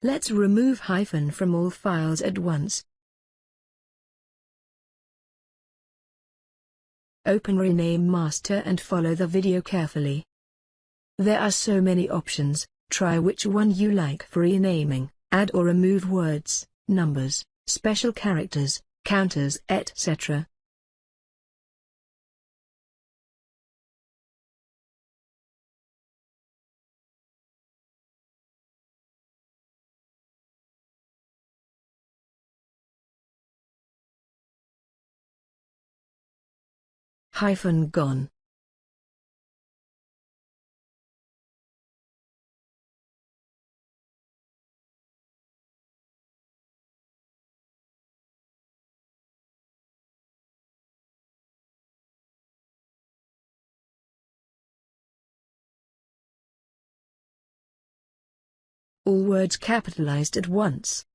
Let's remove hyphen from all files at once. Open Rename Master and follow the video carefully. There are so many options, try which one you like for renaming, add or remove words, numbers, special characters, counters, etc. Hyphen gone. All words capitalized at once.